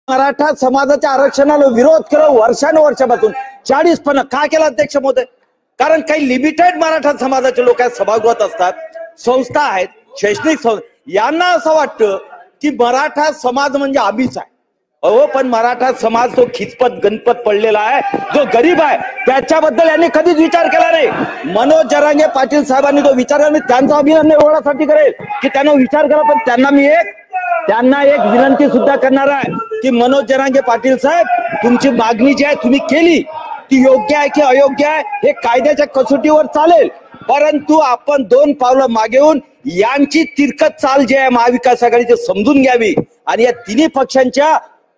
मराठा समाजाच्या आरक्षणाला विरोध केला वर्षानुवर्षापासून 40-50 का केला अध्यक्ष महोदय? कारण काही लिमिटेड मराठा समाजाचे लोक सभागृहात असतात, संस्था आहेत, शैक्षणिक संस्था, यांना असं वाटतं की मराठा समाज म्हणजे आम्हीच आहे. अहो पण मराठा समाज तो खिचपत गणपत पडलेला आहे, जो गरीब आहे त्याच्याबद्दल यांनी कधीच विचार केला नाही. मनोज जरांगे पाटील साहेबांनी तो विचार केला. मी त्यांचा अभिनंदन एवढ्यासाठी करेल की त्यांना विचार करा, पण त्यांना एक विनंती सुद्धा करणार आहे की मनोज जरांगे पाटील साहेब, तुमची मागणी जी आहे तुम्ही केली ती योग्य आहे की अयोग्य आहे हे कायद्याच्या कसोटीवर चालेल, परंतु आपण 2 पावलं मागे येऊन यांची तिरकत चाल जी आहे महाविकास आघाडीची समजून घ्यावी आणि या तिन्ही पक्षांच्या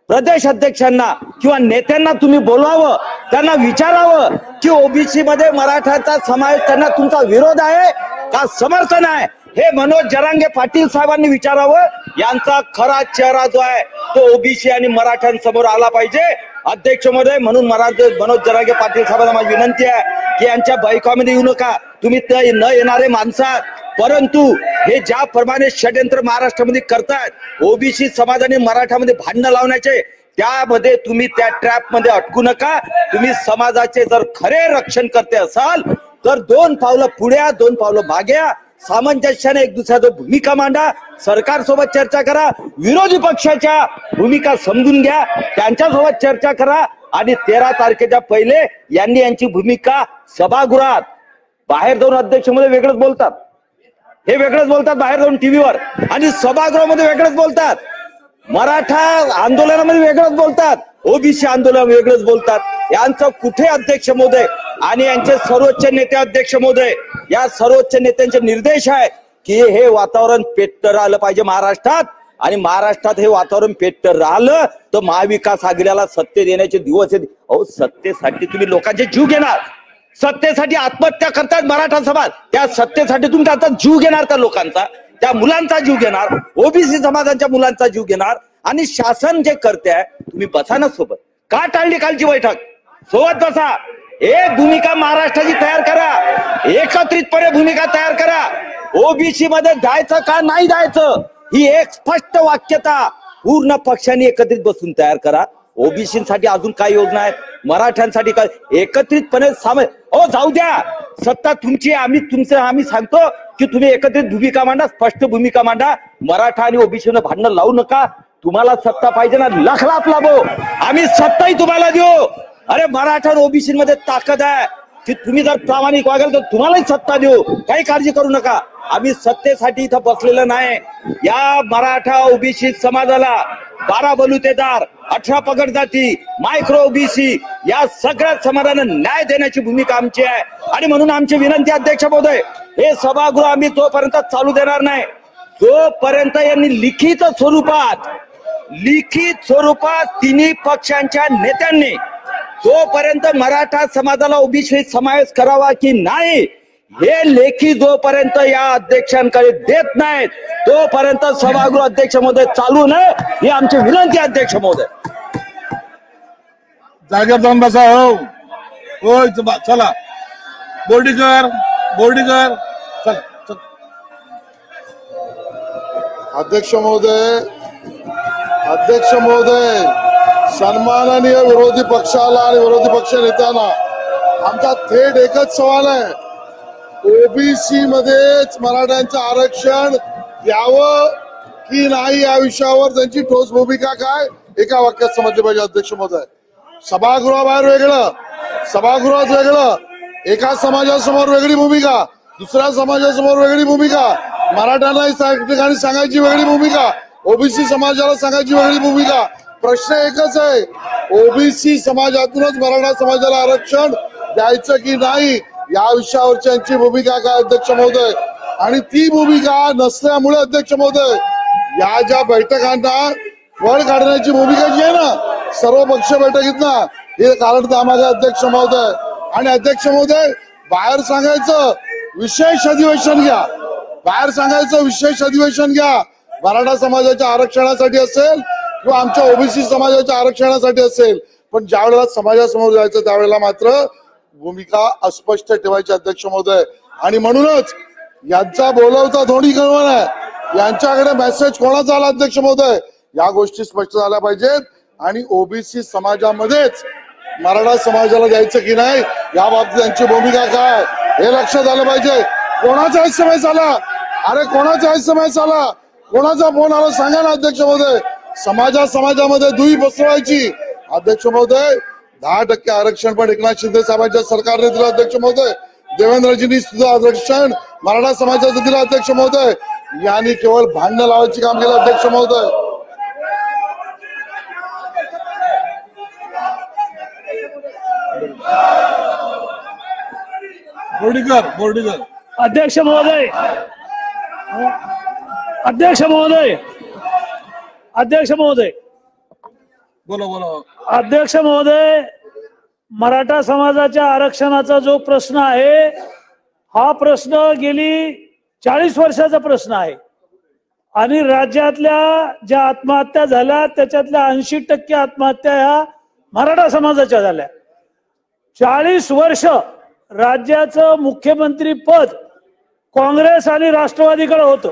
प्रदेश अध्यक्षांना किंवा नेत्यांना तुम्ही बोलवावं, त्यांना विचारावं की ओबीसी मध्ये मराठाचा समावेश त्यांना तुमचा विरोध आहे का समर्थन आहे, हे मनोज जरांगे पाटील साहेबांनी विचारावं. यांचा खरा चेहरा जो आहे तो ओबीसी आणि मराठ्यांसमोर आला पाहिजे अध्यक्ष महोदय. म्हणून मनोज जरांगे पाटील साहेबांना माझी विनंती आहे की यांच्या बैठकामध्ये येऊ नका, तुम्ही ते न येणारे माणसं आहात, परंतु हे ज्याप्रमाणे षड्यंत्र महाराष्ट्रामध्ये करतायत ओबीसी समाजाने मराठामध्ये भांडणं लावण्याचे, त्यामध्ये तुम्ही त्या ट्रॅप मध्ये अटकू नका. तुम्ही समाजाचे जर खरे रक्षण करते असाल तर 2 पावलं पुढे 2 पावलं मागे, सामंजस्याने एक दुसऱ्याची भूमिका मांडा, सरकारसोबत चर्चा करा, विरोधी पक्षाच्या भूमिका समजून घ्या, त्यांच्यासोबत चर्चा करा आणि 13 तारखेच्या पहिले यांनी यांची भूमिका सभागृहात, बाहेर जाऊन अध्यक्ष मध्ये वेगळंच बोलतात, हे वेगळंच बोलतात बाहेर जाऊन टीव्हीवर, आणि सभागृहामध्ये वेगळंच बोलतात, मराठा आंदोलनामध्ये वेगळंच बोलतात, ओबीसी आंदोलन वेगळंच बोलतात. यांचं कुठे अध्यक्ष महोदय आणि यांचे सर्वोच्च नेते अध्यक्ष महोदय, या सर्वोच्च नेत्यांचे निर्देश आहे की हे वातावरण पेटतं राहिलं पाहिजे महाराष्ट्रात, आणि महाराष्ट्रात हे वातावरण पेटतं राहिलं तर महाविकास आघाडीला सत्तेत येण्याचे दिवस आहेत. अहो सत्तेसाठी तुम्ही लोकांचे जीव घेणार, सत्तेसाठी आत्महत्या करतात मराठा समाज, त्या सत्तेसाठी तुम्ही आता जीव घेणार का लोकांचा, त्या मुलांचा जीव घेणार, ओबीसी समाजाच्या मुलांचा जीव घेणार, आणि शासन जे करते तुम्ही बसा ना सोबत. का टाळली कालची बैठक? सोबत बसा, एक भूमिका महाराष्ट्राची तयार करा, एकत्रितपणे भूमिका तयार करा. ओबीसी मध्ये जायचं का नाही जायचं ही एक स्पष्ट वाक्यता पूर्ण पक्षांनी एकत्रित बसून तयार करा. ओबीसीसाठी अजून काय योजना आहेत, मराठ्यांसाठी काय, एकत्रितपणे जाऊ द्या, सत्ता तुमची, आम्ही सांगतो की तुम्ही एकत्रित भूमिका मांडा, स्पष्ट भूमिका मांडा. मराठा आणि ओबीसीनं भांडणं लावू नका. तुम्हाला सत्ता पाहिजे ना, लखलाप लाभो, आम्ही सत्ताही तुम्हाला देऊ. अरे मराठा आणि ओबीसी मध्ये ताकद आहे की तुम्ही जर प्रामाणिक वागाल तर तुम्हालाही सत्ता देऊ, काही काळजी करू नका. आम्ही सत्तेसाठी इथं बसलेलं नाही. या मराठा ओबीसी समाजाला 12 बलुतेदार, 18 पगड जाती, मायक्रो ओबीसी या सगळ्या समाजाला न्याय देण्याची भूमिका आमची आहे, आणि म्हणून आमची विनंती अध्यक्ष महोदय, हे सभागृह आम्ही तोपर्यंत चालू देणार नाही जोपर्यंत यांनी लिखित स्वरूपात तिन्ही पक्षांच्या नेत्यांनी जोपर्यंत मराठा समाजाला ओबीसी समावेश करावा की नाही हे लेखी जोपर्यंत या अध्यक्षांकडे देत नाहीत तोपर्यंत सभागृह अध्यक्ष महोदय चालू नये, ही आमची विनंती अध्यक्ष महोदय. जागेवर जाऊन बसा. हो चला, बोर्डीकर चला. अध्यक्ष महोदय, सन्माननीय विरोधी पक्षाला आणि विरोधी पक्ष नेत्यांना आमचा थेट एकच सवाल आहे, ओबीसी मध्येच मराठ्यांचं आरक्षण द्यावं की नाही या विषयावर त्यांची ठोस भूमिका काय एका वाक्यात समजली पाहिजे. अध्यक्ष महोदय, सभागृहाबाहेर वेगळं, सभागृहात वेगळं, एका समाजासमोर वेगळी भूमिका, दुसऱ्या समाजासमोर वेगळी भूमिका, मराठ्यांना ठिकाणी सांगायची वेगळी भूमिका, ओबीसी समाजाला सांगायची वेगळी भूमिका. प्रश्न एकच आहे, ओबीसी समाजातूनच मराठा समाजाला आरक्षण द्यायचं की नाही या विषयावरची यांची भूमिका काय अध्यक्ष महोदय. आणि ती भूमिका नसल्यामुळे अध्यक्ष महोदय या ज्या बैठकांना फळ काढण्याची भूमिका जी आहे ना सर्व पक्ष बैठकीत ना, हे कारण त्यामागे अध्यक्ष महोदय. आणि अध्यक्ष महोदय, बाहेर सांगायचं विशेष अधिवेशन घ्या, बाहेर सांगायचं विशेष अधिवेशन घ्या, मराठा समाजाच्या आरक्षणासाठी असेल किंवा आमच्या ओबीसी समाजाच्या आरक्षणासाठी असेल, पण ज्या वेळेला समाजासमोर जायचं त्यावेळेला मात्र भूमिका अस्पष्ट ठेवायची अध्यक्ष महोदय. आणि म्हणूनच यांचा बोलवता धोनी कळवण आहे, यांच्याकडे मेसेज कोणाचा आला अध्यक्ष महोदय, या गोष्टी स्पष्ट झाल्या पाहिजेत. आणि ओबीसी समाजामध्येच मराठा समाजाला द्यायचं की नाही या बाबतीत त्यांची भूमिका काय हे लक्षात आलं पाहिजे. कोणाचा एसएमएस आला, अरे कोणाचा एसएमएस आला, कोणाचा फोन आला सांगा ना अध्यक्ष महोदय. समाजामध्ये दुई पसरवायची. अध्यक्ष महोदय 10% आरक्षण पण एकनाथ शिंदे साहेबांच्या सरकारने दिलं अध्यक्ष महोदय. देवेंद्रजींनी सुद्धा आरक्षण मराठा समाजाचं दिलं अध्यक्ष महोदय. यांनी केवळ भांडण लावायची काम केलं अध्यक्ष महोदय. बोर्डीकर अध्यक्ष महोदय, बोला. अध्यक्ष महोदय, मराठा समाजाच्या आरक्षणाचा जो प्रश्न आहे हा प्रश्न गेली 40 वर्षाचा प्रश्न आहे आणि राज्यातल्या ज्या आत्महत्या झाल्या त्याच्यातल्या 80% आत्महत्या ह्या मराठा समाजाच्या झाल्या. 40 वर्ष राज्याचं मुख्यमंत्री पद काँग्रेस आणि राष्ट्रवादीकडे होतं.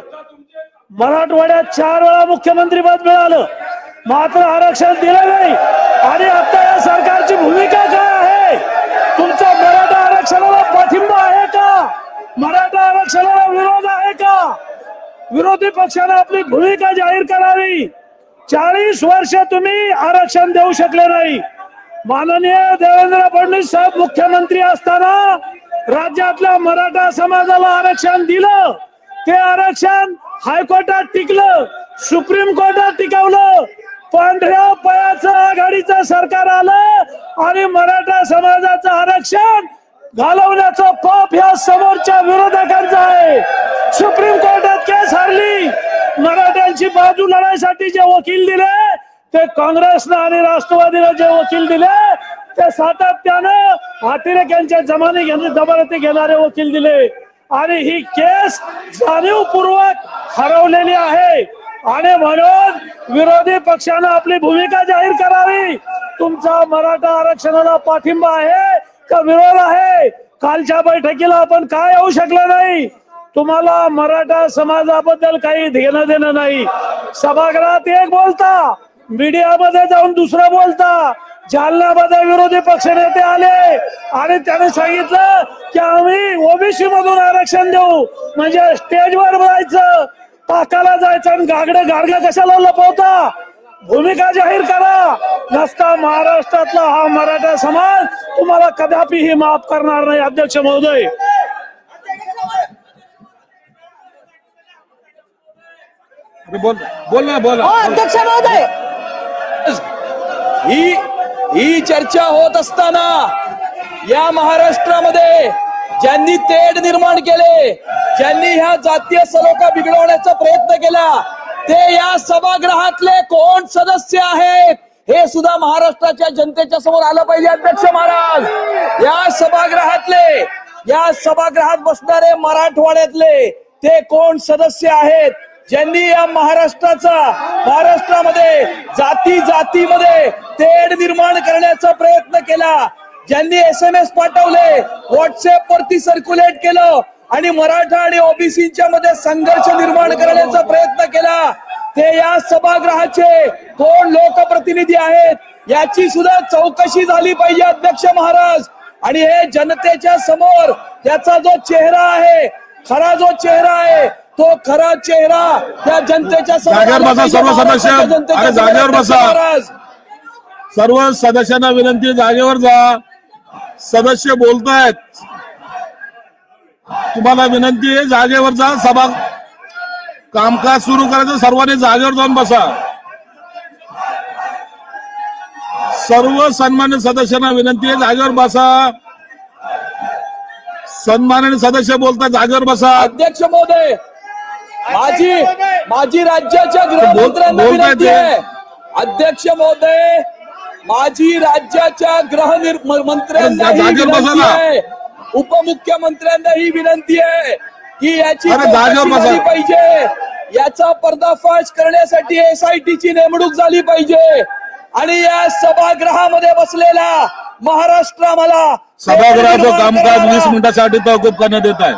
मराठवाड्यात 4 वेळा मुख्यमंत्री पद मिळालं, मात्र आरक्षण दिलं नाही. आणि आता या सरकारची भूमिका काय आहे? तुमचा मराठा आरक्षणाला पाठिंबा आहे का? मराठा आरक्षणाला विरोध आहे का? विरोधी पक्षाने आपली भूमिका जाहीर करावी. 40 वर्ष तुम्ही आरक्षण देऊ शकले नाही. माननीय देवेंद्र फडणवीस साहेब मुख्यमंत्री असताना राज्यातल्या मराठा समाजाला आरक्षण दिलं. ते आरक्षण हायकोर्टात टिकलं, सुप्रीम कोर्टात टिकवलं. पांढऱ्या पयाचं आघाडीचं सरकार आलं आणि मराठा समाजाचं आरक्षण घालवण्याचं पाप ह्या समोरच्या विरोधकांचं आहे. सुप्रीम कोर्टात केस हरली. मराठ्यांची बाजू लढायसाठी जे वकील दिले ते काँग्रेसनं आणि राष्ट्रवादीला जे वकील दिले ते सातत्यानं अतिरेक्यांच्या जमानती घेणारे वकील दिले आणि ही केस जाणीवपूर्वक हरवलेली आहे. आणि म्हणून विरोधी पक्षानं आपली भूमिका जाहीर करावी. तुमचा मराठा आरक्षणाला पाठिंबा आहे का विरोध आहे? कालच्या बैठकीला आपण काय येऊ शकलं नाही. तुम्हाला मराठा समाजाबद्दल काही घेणं देणं नाही. सभागृहात एक बोलता, मीडियामध्ये जाऊन दुसरं बोलता. जालन्यामध्ये विरोधी पक्षनेते आले आणि त्याने सांगितलं की आम्ही ओबीसी मधून आरक्षण देऊ. म्हणजे स्टेजवर जायचं, ताकाला जायचं आणि गाडगं कशाला लपवता? भूमिका जाहीर करा. नसता महाराष्ट्रातला हा मराठा समाज तुम्हाला कदापिही माफ करणार नाही. अध्यक्ष महोदय, बोला. अध्यक्ष महोदय, ही चर्चा होत असताना या महाराष्ट्रामध्ये ज्यांनी तेढ निर्माण केले, ज्यांनी ह्या जातीय सलोखा बिघडवण्याचा प्रयत्न केला ते या सभागृहातले कोण सदस्य आहेत हे सुद्धा महाराष्ट्राच्या जनतेच्या समोर आलं पाहिजे. अध्यक्ष महाराज, या सभागृहात बसणारे मराठवाड्यातले ते कोण सदस्य आहेत ज्यांनी या महाराष्ट्रामध्ये जातीमध्ये तेढ निर्माण करण्याचा प्रयत्न केला, ज्यांनी SMS पाठवले, व्हॉट्सअप वरती सर्क्युलेट केलं आणि मराठा आणि ओबीसीच्या मध्ये संघर्ष निर्माण करण्याचा प्रयत्न केला, ते या सभागृहाचे कोण लोकप्रतिनिधी आहेत याची सुद्धा चौकशी झाली पाहिजे. अध्यक्ष महाराज, आणि हे जनतेच्या समोर त्याचा जो चेहरा आहे, खरा जो चेहरा आहे, तो खरा चेहरा त्या जनतेच्या जागेवर बसा. सर्व सदस्य अरे जागेवर बसा. सर्व सदस्यांना विनंती, जागेवर जा. सदस्य बोलतायत, तुम्हाला विनंती आहे जागेवर जा. सभा कामकाज सुरू करायचं, सर्वांनी जागेवर जाऊन बसा. सर्व सन्मान्य सदस्यांना विनंती आहे जागेवर बसा. सन्माननीय सदस्य बोलतात, जागेवर बसा. अध्यक्ष महोदय, माझी राज्याच्या गृहमंत्र्यांना विनंती आहे. अध्यक्ष महोदय, माझी राज्याच्या गृहमंत्र्यांना विनंती आहे, उपमुख्यमंत्र्यांना ही विनंती आहे की याची चौकशी झाली पाहिजे. याचा पर्दाफाश करण्यासाठी SITची नेमणूक झाली पाहिजे. आणि या सभागृहामध्ये बसलेला महाराष्ट्र मला सभागृहाचं कामकाज 20 मिनिटांसाठी तहकूब करण्यात येत आहे.